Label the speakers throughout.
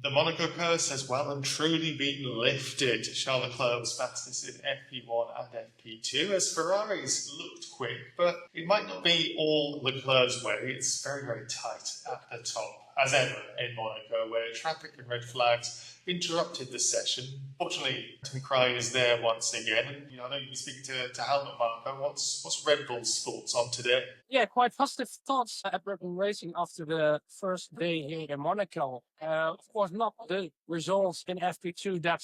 Speaker 1: The Monaco curse has well and truly been lifted. Charles Leclerc was fastest in FP1 and FP2 as Ferraris looked quick, but it might not be all Leclerc's way. It's very, very tight at the top, as ever in Monaco, where traffic and red flags interrupted the session. Fortunately, Kraaij is there once again. And, I know you've been speaking to Helmut Marko. What's Red Bull's thoughts on today?
Speaker 2: Yeah, quite positive thoughts at Red Bull Racing after the first day here in Monaco. Of course, not the results in FP2 that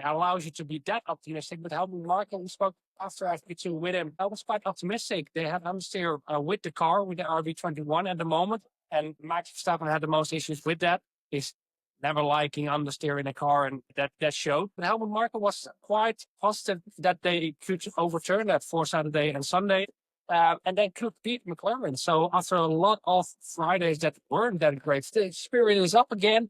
Speaker 2: allows you to be that optimistic. But Helmut Marko spoke after FP2 with him. I was quite optimistic. They had understeer with the car, with the RB21 at the moment. And Max Verstappen had the most issues with that. He's never liking understeer in a car, and that showed. But Helmut Marko was quite positive that they could overturn that for Saturday and Sunday. And they could beat McLaren. So after a lot of Fridays that weren't that great, the spirit is up again.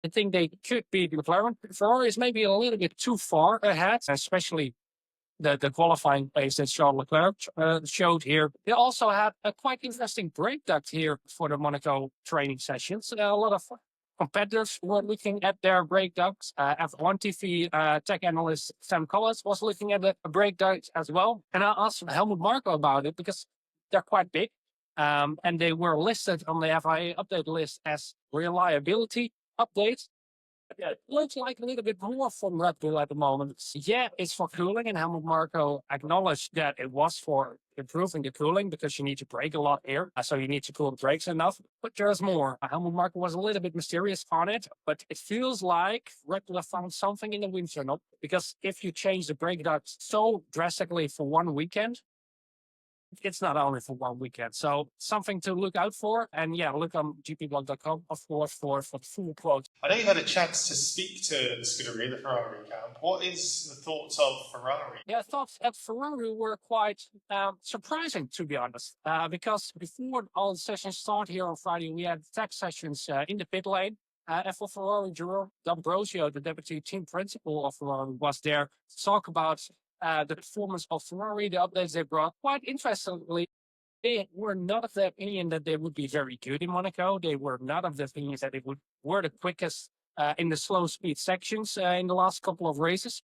Speaker 2: I think they could beat McLaren. Ferrari is maybe a little bit too far ahead, especially the qualifying pace that Charles Leclerc showed here. They also had a quite interesting brake duct here for the Monaco training sessions. A lot of competitors were looking at their brake ducts. F1 TV tech analyst Sam Collins was looking at a brake duct as well. And I asked Helmut Marko about it because they're quite big. And they were listed on the FIA update list as reliability updates. Yeah, it looks like a little bit more from Red Bull at the moment. Yeah, it's for cooling, and Helmut Marko acknowledged that it was for improving the cooling because you need to brake a lot here, so you need to cool the brakes enough. But there's more. Helmut Marko was a little bit mysterious on it, but it feels like Red Bull have found something in the wind tunnel, because if you change the brake ducts so drastically for one weekend, it's not only for one weekend. So something to look out for. And yeah, look on GPblog.com, of course, for the full quote.
Speaker 1: I know you had a chance to speak to the Scuderia, the Ferrari camp. What is the thoughts of Ferrari?
Speaker 2: Yeah, thoughts at Ferrari were quite surprising, to be honest. Because before all the sessions start here on Friday, we had tech sessions in the pit lane. And for Ferrari, Jerome D'Ambrosio, the deputy team principal of Ferrari, was there to talk about the performance of Ferrari, the updates they brought. Quite interestingly, they were not of the opinion that they would be very good in Monaco. They were not of the opinion that they were the quickest in the slow speed sections in the last couple of races.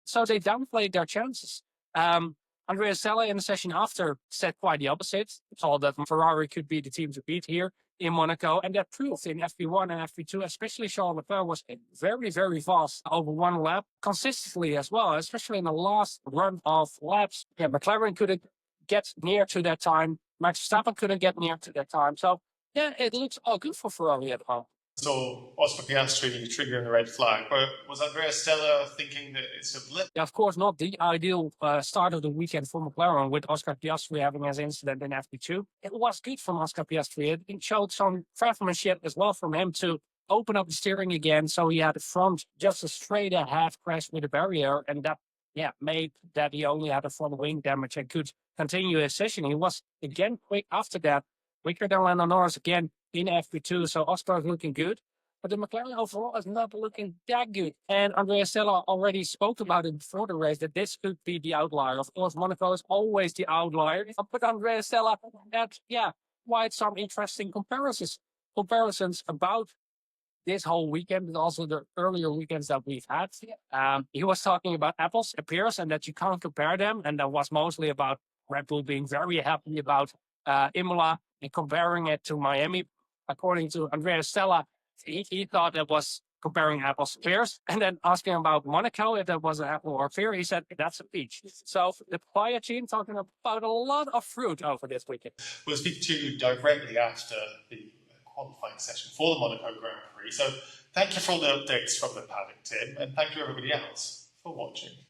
Speaker 2: So they downplayed their chances. Andrea Stella in the session after said quite the opposite. Thought that Ferrari could be the team to beat here in Monaco, and that proved in FP1 and FP2, especially Charles Leclerc was very, very fast over one lap, consistently as well, especially in the last run of laps. Yeah, McLaren couldn't get near to that time. Max Verstappen couldn't get near to that time. So, yeah, it looks all good for Ferrari at home.
Speaker 1: So, Oscar Piastri triggering a red flag, but was Andrea Stella thinking that it's a blip?
Speaker 2: Yeah, of course, not the ideal start of the weekend for McLaren, with Oscar Piastri having his incident in FP2. It was good from Oscar Piastri. It showed some craftsmanship as well from him to open up the steering again, so he had the front just a straight ahead crash with the barrier, and that made that he only had a front wing damage and could continue his session. He was again quick after that, quicker than Lando Norris again in FP2, so Oscar is looking good. But the McLaren overall is not looking that good. And Andrea Stella already spoke about it before the race, that this could be the outlier. Of course, Monaco is always the outlier. But Andrea Stella had, quite some interesting comparisons about this whole weekend, but also the earlier weekends that we've had. He was talking about apples and pears and that you can't compare them. And that was mostly about Red Bull being very happy about Imola and comparing it to Miami. According to Andrea Stella, he thought that was comparing apples to pears, and then asking about Monaco, if that was an apple or a pear, he said that's a peach. So the Kraaij team talking about a lot of fruit over this weekend.
Speaker 1: We'll speak to you directly after the qualifying session for the Monaco Grand Prix. So thank you for all the updates from the paddock, Tim, and thank you everybody else for watching.